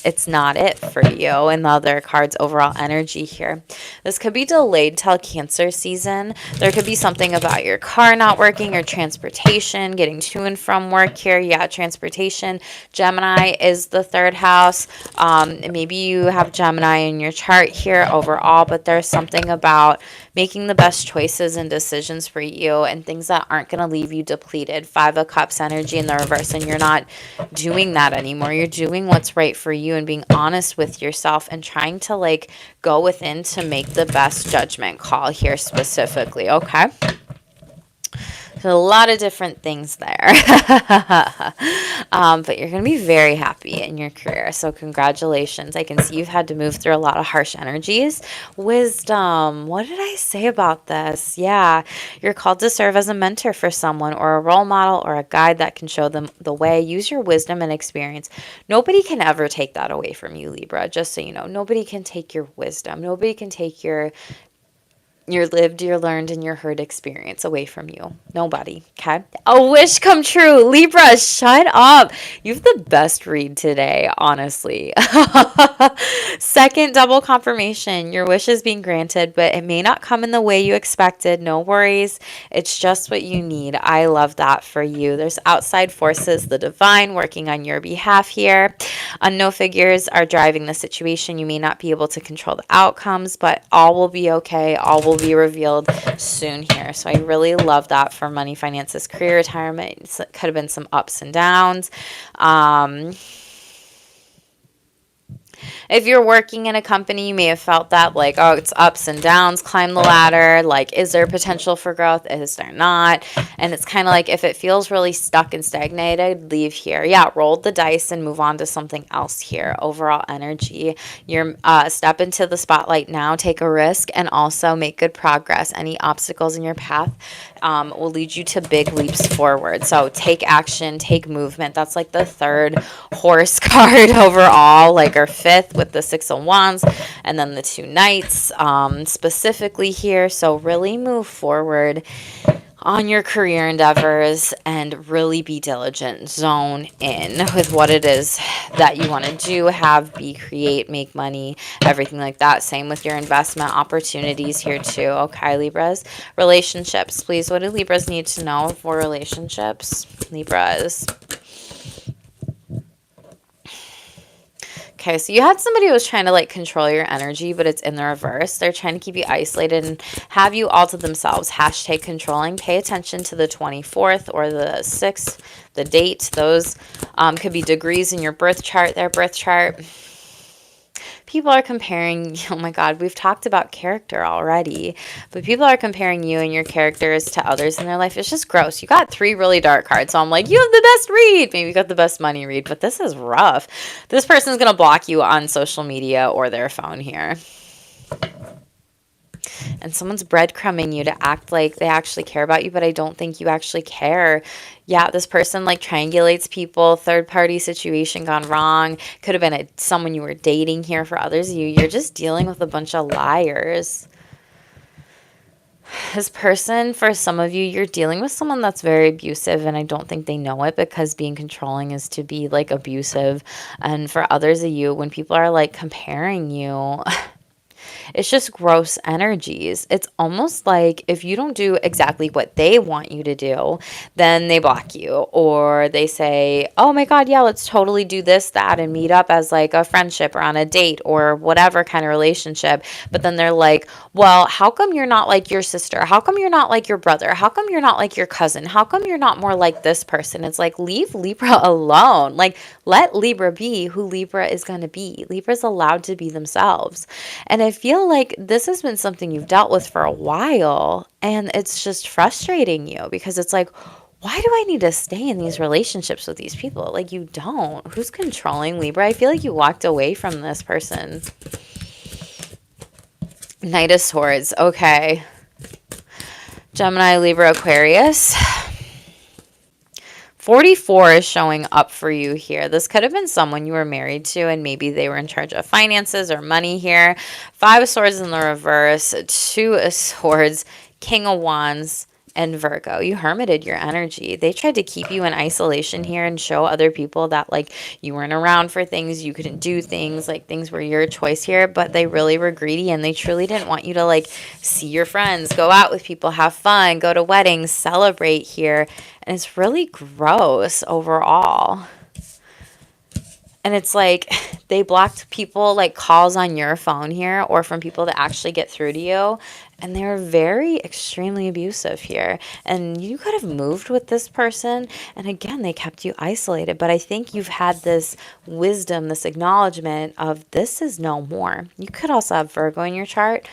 It's not it for you. And the other card's overall energy here. This could be delayed till Cancer season. There could be something about your car not working or transportation, getting to and from work here. Yeah, transportation. Gemini is the third house. Maybe you have Gemini in your chart here overall, but there's something about making the best choices and decisions for you and things that aren't going to leave you depleted. Five of Cups energy in the reverse, and you're not doing that anymore. You're doing what's right for you and being honest with yourself and trying to like go within to make the best judgment call here specifically, okay? There's a lot of different things there. But you're going to be very happy in your career. So congratulations. I can see you've had to move through a lot of harsh energies. Wisdom. What did I say about this? Yeah. You're called to serve as a mentor for someone or a role model or a guide that can show them the way. Use your wisdom and experience. Nobody can ever take that away from you, Libra. Just so you know, nobody can take your wisdom. Nobody can take your lived, your learned, and your heard experience away from you. Nobody, okay? A wish come true. Libra, shut up. You have the best read today, honestly. Second double confirmation. Your wish is being granted, but it may not come in the way you expected. No worries. It's just what you need. I love that for you. There's outside forces, the divine, working on your behalf here. Unknown figures are driving the situation. You may not be able to control the outcomes, but all will be okay. All will be revealed soon here. So I really love that for money, finances, career, retirement. It could have been some ups and downs. If you're working in a company, you may have felt that like, oh, it's ups and downs, climb the ladder. Like, is there potential for growth? Is there not? And it's kind of like if it feels really stuck and stagnated, leave here. Yeah, roll the dice and move on to something else here. Overall energy. You're step into the spotlight now, take a risk, and also make good progress. Any obstacles in your path will lead you to big leaps forward. So take action, take movement. That's like the third horse card overall, like our fifth with the Six of Wands and then the two Knights specifically here. So really move forward on your career endeavors and really be diligent. Zone in with what it is that you want to do, have, be, create, make money, everything like that. Same with your investment opportunities here too. Okay, Libras. Relationships, please. What do Libras need to know for relationships? Libras. Okay, so you had somebody who was trying to like control your energy, but it's in the reverse. They're trying to keep you isolated and have you all to themselves. Hashtag controlling. Pay attention to the 24th or the 6th, the date. Those could be degrees in your birth chart, their birth chart. People are comparing, oh my God, we've talked about character already, but people are comparing you and your characters to others in their life. It's just gross. You got 3 really dark cards, so I'm like, you have the best read. Maybe you got the best money read, but this is rough. This person's going to block you on social media or their phone here. And someone's breadcrumbing you to act like they actually care about you, but I don't think you actually care. Yeah, this person like triangulates people, third-party situation gone wrong. Could have been someone you were dating here. For others of you, you're just dealing with a bunch of liars. This person, for some of you, you're dealing with someone that's very abusive, and I don't think they know it because being controlling is to be like abusive. And for others of you, when people are like comparing you, it's just gross energies. It's almost like if you don't do exactly what they want you to do, then they block you. Or they say, oh my God, yeah, let's totally do this, that, and meet up as like a friendship or on a date or whatever kind of relationship. But then they're like, well, how come you're not like your sister? How come you're not like your brother? How come you're not like your cousin? How come you're not more like this person? It's like, leave Libra alone. Like, let Libra be who Libra is going to be. Libra's allowed to be themselves. And I feel like this has been something you've dealt with for a while, and it's just frustrating you because it's like, why do I need to stay in these relationships with these people? Like, you don't. Who's controlling Libra? I feel like you walked away from this person. Knight of Swords. Okay. Gemini, Libra, Aquarius. 44 is showing up for you here. This could have been someone you were married to and maybe they were in charge of finances or money here. 5 of Swords in the reverse. 2 of Swords. King of Wands, and Virgo. You hermited your energy. They tried to keep you in isolation here and show other people that like you weren't around for things, you couldn't do things, like things were your choice here, but they really were greedy and they truly didn't want you to like see your friends, go out with people, have fun, go to weddings, celebrate here. And it's really gross overall. And it's like they blocked people like calls on your phone here or from people that actually get through to you. And they're very extremely abusive here. And you could have moved with this person. And again, they kept you isolated. But I think you've had this wisdom, this acknowledgement of this is no more. You could also have Virgo in your chart.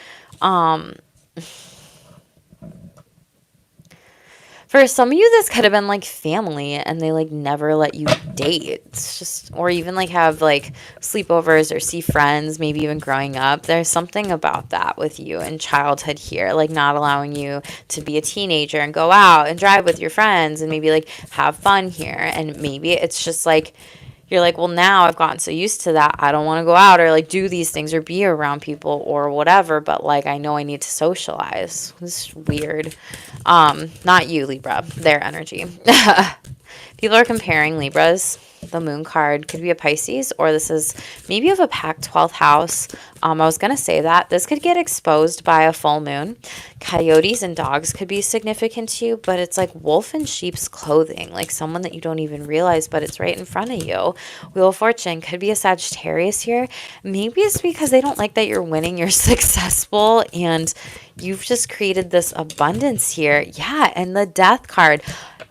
For some of you, this could have been like family and they like never let you date. It's just, or even like have like sleepovers or see friends, maybe even growing up. There's something about that with you in childhood here, like not allowing you to be a teenager and go out and drive with your friends and maybe like have fun here. And maybe it's just like, you're like, well, now I've gotten so used to that. I don't want to go out or like do these things or be around people or whatever. But like, I know I need to socialize. It's weird. Not you, Libra, their energy. People are comparing Libras. The moon card could be a Pisces, or this is maybe of a packed 12th house. I was going to say that this could get exposed by a full moon. Coyotes and dogs could be significant to you, but it's like wolf in sheep's clothing, like someone that you don't even realize, but it's right in front of you. Wheel of Fortune could be a Sagittarius here. Maybe it's because they don't like that you're winning, you're successful, and you've just created this abundance here. Yeah, and the Death card.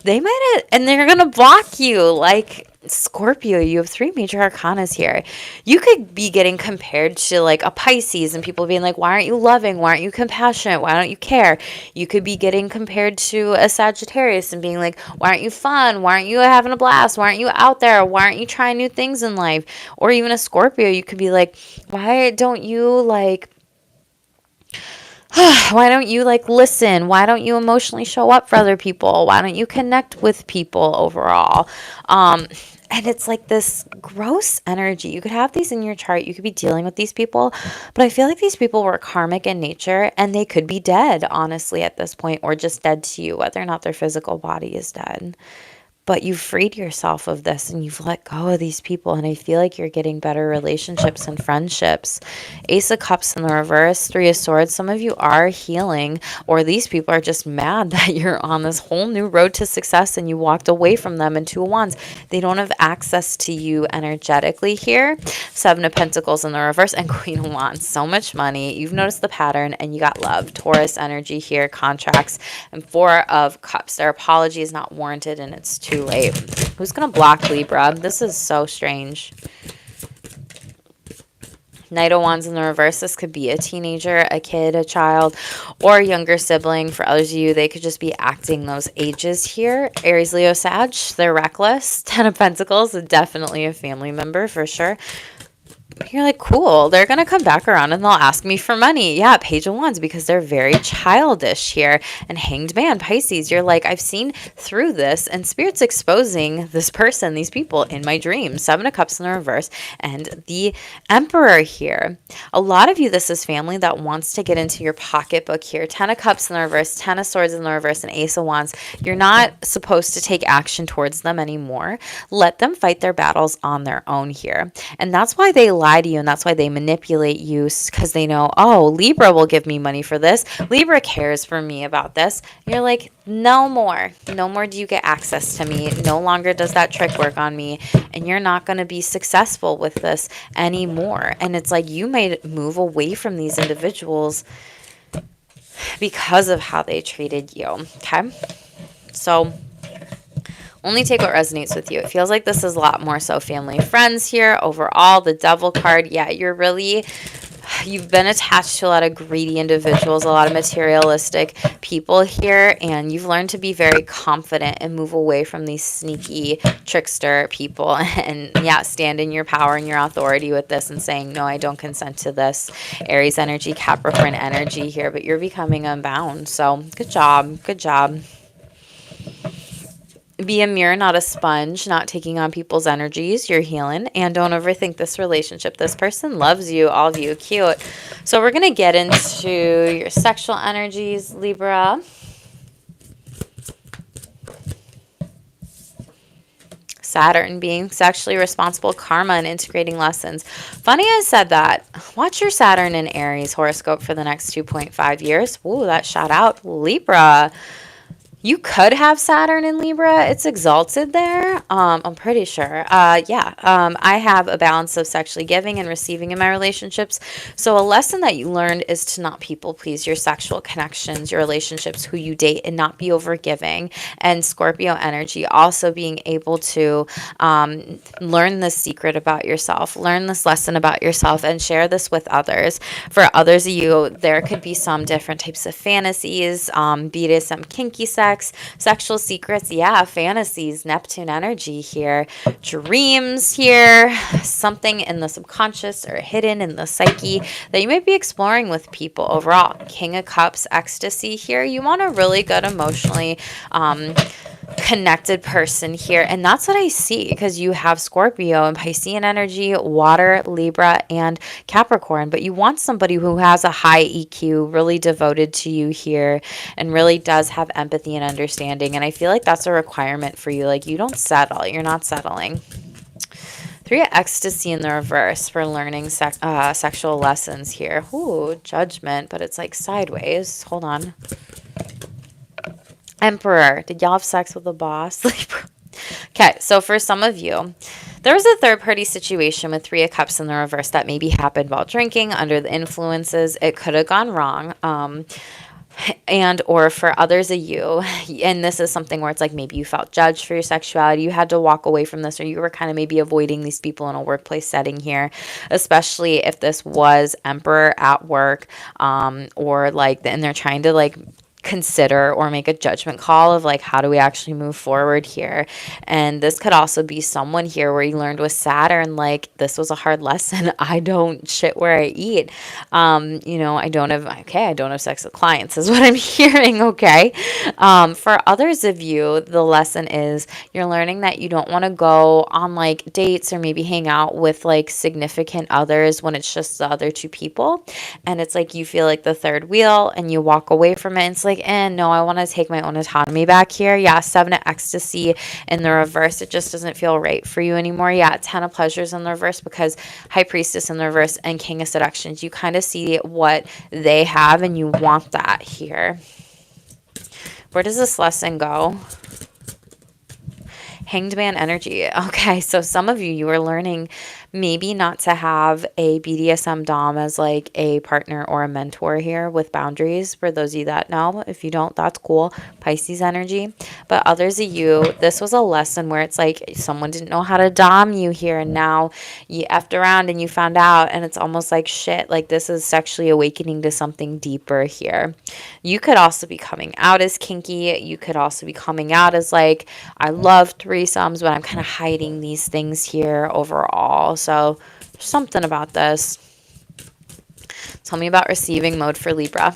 They might have, and they're going to block you like Scorpio. You have 3 major arcanas here. You could be getting compared to like a Pisces and people being like, why aren't you loving? Why aren't you compassionate? Why don't you care? You could be getting compared to a Sagittarius and being like, why aren't you fun? Why aren't you having a blast? Why aren't you out there? Why aren't you trying new things in life? Or even a Scorpio, you could be like, why don't you like why don't you like listen? Why don't you emotionally show up for other people? Why don't you connect with people overall? And it's like this gross energy. You could have these in your chart. You could be dealing with these people, but I feel like these people were karmic in nature and they could be dead, honestly, at this point, or just dead to you, whether or not their physical body is dead. But you've freed yourself of this and you've let go of these people. And I feel like you're getting better relationships and friendships. Ace of Cups in the reverse, 3 of Swords. Some of you are healing, or these people are just mad that you're on this whole new road to success and you walked away from them. And 2 of Wands, they don't have access to you energetically here. 7 of Pentacles in the reverse and Queen of Wands. So much money. You've noticed the pattern and you got love. Taurus energy here, contracts, and 4 of Cups. Their apology is not warranted and it's too late. Who's gonna block Libra? This is so strange. Knight of Wands in the reverse. This could be a teenager, a kid, a child, or a younger sibling. For others of you, they could just be acting those ages here. Aries, Leo, Sag, they're reckless. 10 of Pentacles, definitely a family member for sure. You're like, cool, they're going to come back around and they'll ask me for money. Yeah, Page of Wands, because they're very childish here. And Hanged Man, Pisces, you're like, I've seen through this and Spirit's exposing this person, these people in my dreams. 7 of Cups in the reverse and the Emperor here. A lot of you, this is family that wants to get into your pocketbook here. 10 of Cups in the reverse, 10 of Swords in the reverse, and Ace of Wands. You're not supposed to take action towards them anymore. Let them fight their battles on their own here. And that's why they lie to you, and that's why they manipulate you, because they know, oh, Libra will give me money for this. Libra cares for me about this. You're like, no more. No more do you get access to me. No longer does that trick work on me, and you're not going to be successful with this anymore. And it's like you may move away from these individuals because of how they treated you. Okay? So only take what resonates with you. It feels like this is a lot more so family friends here. Overall, the Devil card, yeah, you've been attached to a lot of greedy individuals, a lot of materialistic people here, and you've learned to be very confident and move away from these sneaky trickster people and, yeah, stand in your power and your authority with this and saying, no, I don't consent to this. Aries energy, Capricorn energy here, but you're becoming unbound. So good job. Good job. Be a mirror, not a sponge, not taking on people's energies. You're healing. And don't overthink this relationship. This person loves you, all of you. Cute. So we're going to get into your sexual energies, Libra. Saturn, being sexually responsible, karma, and integrating lessons. Funny I said that. Watch your Saturn in Aries horoscope for the next 2.5 years. Ooh, that shot out. Libra. You could have Saturn in Libra. It's exalted there. I'm pretty sure. I have a balance of sexually giving and receiving in my relationships. So a lesson that you learned is to not people please your sexual connections, your relationships, who you date, and not be overgiving. And Scorpio energy, also being able to learn this secret about yourself, learn this lesson about yourself, and share this with others. For others of you, there could be some different types of fantasies, BDSM, kinky sex, sexual secrets, fantasies, Neptune energy here, dreams here, something in the subconscious or hidden in the psyche that you might be exploring with people overall. King of Cups, ecstasy here. You want a really good emotionally connected person here, and that's what I see because you have Scorpio and Piscean energy, water, Libra, and Capricorn, but you want somebody who has a high EQ, really devoted to you here, and really does have empathy and understanding. And I feel like that's a requirement for you. Like, you don't settle. You're not settling. 3 of ecstasy in the reverse for learning sexual lessons here. Ooh, judgment, but it's like sideways. Hold on. Emperor. Did y'all have sex with a boss? Okay, so for some of you, there was a third-party situation with 3 of Cups in the reverse that maybe happened while drinking, under the influences. It could have gone wrong. And or for others of you, and this is something where it's like maybe you felt judged for your sexuality, you had to walk away from this, or you were kind of maybe avoiding these people in a workplace setting here, especially if this was Emperor at work, or like, and they're trying to like consider or make a judgment call of like, how do we actually move forward here? And this could also be someone here where you learned with Saturn, like, this was a hard lesson. I don't shit where I eat. I don't have sex with clients is what I'm hearing. Okay. For others of you, the lesson is you're learning that you don't want to go on like dates or maybe hang out with like significant others when it's just the other 2 people. And it's like, you feel like the third wheel and you walk away from it. And it's like, no, I want to take my own autonomy back here. 7 of ecstasy in the reverse. It just doesn't feel right for you anymore. 10 of pleasures in the reverse, because High Priestess in the reverse and King of seductions, you kind of see what they have and you want that here. Where does this lesson go? Hanged Man energy. Okay, so some of you are learning maybe not to have a BDSM dom as like a partner or a mentor here with boundaries. For those of you that know, if you don't, that's cool. Pisces energy. But others of you, this was a lesson where it's like someone didn't know how to dom you here, and now you effed around and you found out, and it's almost like shit. Like, this is sexually awakening to something deeper here. You could also be coming out as kinky. You could also be coming out as like, I love threesomes, but I'm kind of hiding these things here overall. So something about this. Tell me about receiving mode for Libra.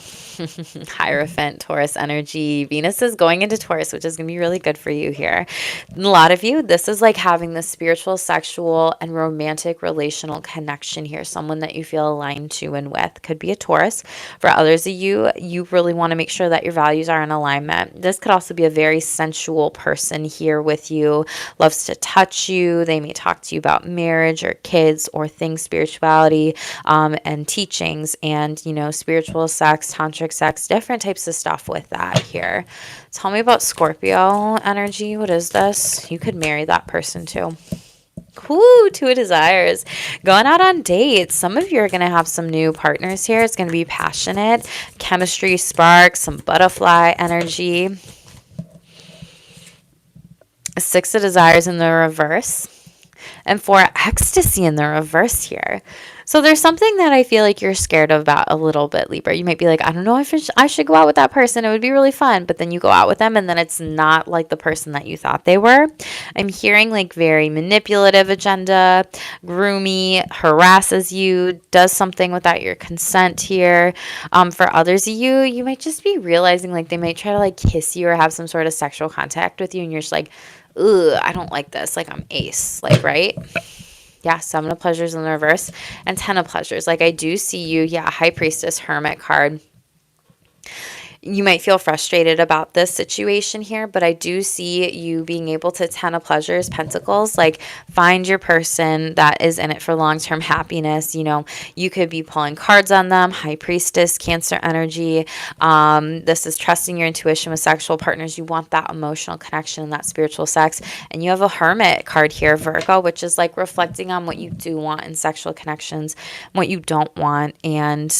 Hierophant, Taurus energy. Venus is going into Taurus, which is going to be really good for you here. And a lot of you, this is like having the spiritual, sexual, and romantic relational connection here. Someone that you feel aligned to and with. Could be a Taurus. For others of you, you really want to make sure that your values are in alignment. This could also be a very sensual person here with you. Loves to touch you. They may talk to you about marriage or kids or things, spirituality, and teachings, and, spiritual sex, tantric sex, different types of stuff with that here. Tell me about Scorpio energy. What is this? You could marry that person too. Woo, 2 of desires. Going out on dates. Some of you are going to have some new partners here. It's going to be passionate, chemistry, spark, some butterfly energy. 6 of desires in the reverse. and 4, ecstasy in the reverse here. So there's something that I feel like you're scared about a little bit, Libra. You might be like, I don't know if I should go out with that person. It would be really fun. But then you go out with them and then it's not like the person that you thought they were. I'm hearing like very manipulative agenda, groomy, harasses you, does something without your consent here. For others of you, you might just be realizing like they might try to like kiss you or have some sort of sexual contact with you. And you're just like, ugh, I don't like this. Like I'm ace, like, right? Yeah, 7 of pleasures in the reverse and 10 of pleasures. Like I do see you, yeah, high priestess, hermit card. You might feel frustrated about this situation here, but I do see you being able to 10 of pleasures, pentacles, like find your person that is in it for long-term happiness. You know, you could be pulling cards on them, high priestess, Cancer energy. This is trusting your intuition with sexual partners. You want that emotional connection and that spiritual sex. And you have a hermit card here, Virgo, which is like reflecting on what you do want in sexual connections, what you don't want, and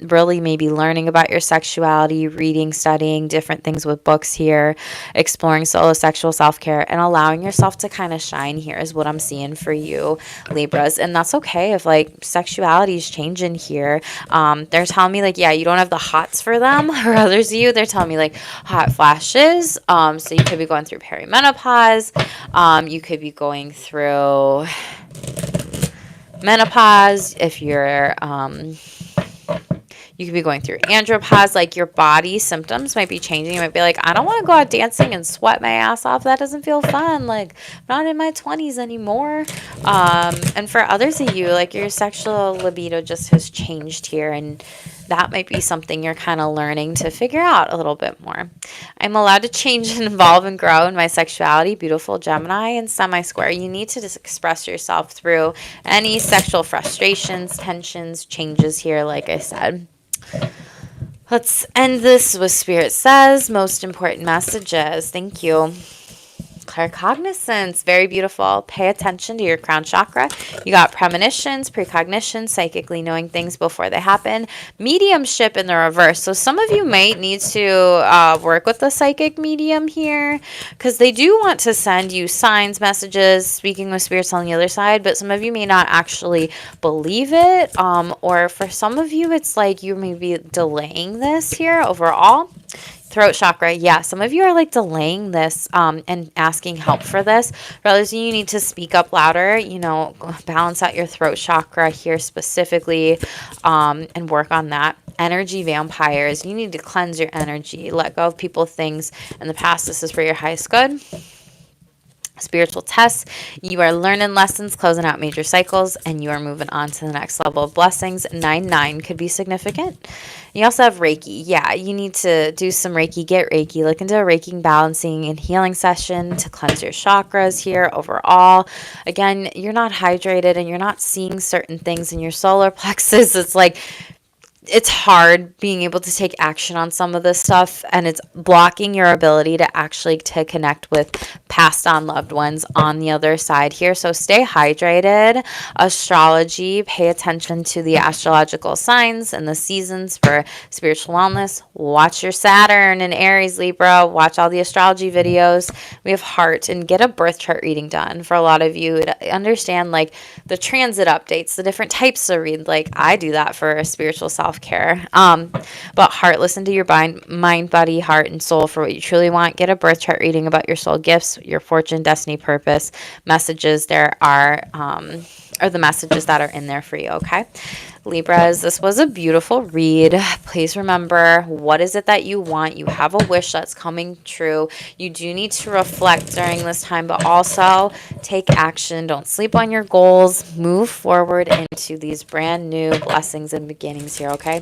really maybe learning about your sexuality, reading, studying different things with books here, exploring solo sexual self-care, and allowing yourself to kind of shine here is what I'm seeing for you, Libras. And that's okay if like sexuality is changing here. They're telling me like, yeah, you don't have the hots for them. For others of you, they're telling me like hot flashes. So you could be going through perimenopause. You could be going through menopause if you're you could be going through andropause, like your body symptoms might be changing. You might be like, I don't want to go out dancing and sweat my ass off. That doesn't feel fun. Like, I'm not in my 20s anymore. And for others of you, like your sexual libido just has changed here. And that might be something you're kind of learning to figure out a little bit more. I'm allowed to change and evolve and grow in my sexuality. Beautiful Gemini and semi-square. You need to just express yourself through any sexual frustrations, tensions, changes here, like I said. Let's end this with Spirit Says, most important messages. Thank you. Claircognizance, very beautiful. Pay attention to your crown chakra. You got premonitions, precognition, psychically knowing things before they happen. Mediumship in the reverse. So some of you might need to work with the psychic medium here because they do want to send you signs, messages, speaking with spirits on the other side, but some of you may not actually believe it. Or for some of you, it's like you may be delaying this here overall. Throat chakra, yeah, some of you are like delaying this and asking help for this. For others, you need to speak up louder, you know, balance out your throat chakra here specifically and work on that. Energy vampires, you need to cleanse your energy, let go of people, things in the past. This is for your highest good. Spiritual tests, you are learning lessons, closing out major cycles, and you are moving on to the next level of blessings. 9-9 could be significant. You also have Reiki. Yeah, you need to do some Reiki, get Reiki, look into a Reiki balancing and healing session to cleanse your chakras here overall. Again, you're not hydrated and you're not seeing certain things in your solar plexus. It's like it's hard being able to take action on some of this stuff, and it's blocking your ability to actually to connect with passed on loved ones on the other side here. So stay hydrated. Astrology, pay attention to the astrological signs and the seasons for spiritual wellness. Watch your Saturn and Aries, Libra. Watch all the astrology videos. We have heart, and get a birth chart reading done. For a lot of you, understand like the transit updates, the different types of read. Like I do that for a spiritual self-care. But heart, listen to your mind, body, heart, and soul for what you truly want. Get a birth chart reading about your soul gifts, your fortune, destiny, purpose, messages there are, or the messages that are in there for you, okay? Libras, this was a beautiful read. Please remember, what is it that you want? You have a wish that's coming true. You do need to reflect during this time, but also take action. Don't sleep on your goals. Move forward into these brand new blessings and beginnings here, okay?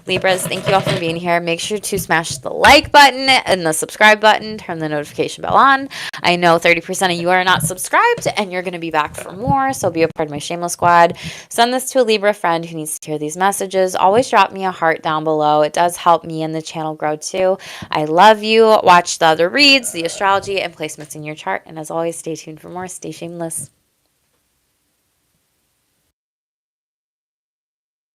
Libras, thank you all for being here. Make sure to smash the like button and the subscribe button. Turn the notification bell on. I know 30% of you are not subscribed, and you're going to be back for more, so be a part of my shameless squad. Send this to a Libra friend who needs to hear these messages. Always drop me a heart down below. It does help me and the channel grow too. I love you. Watch the other reads, the astrology, and placements in your chart. And as always, stay tuned for more. Stay shameless.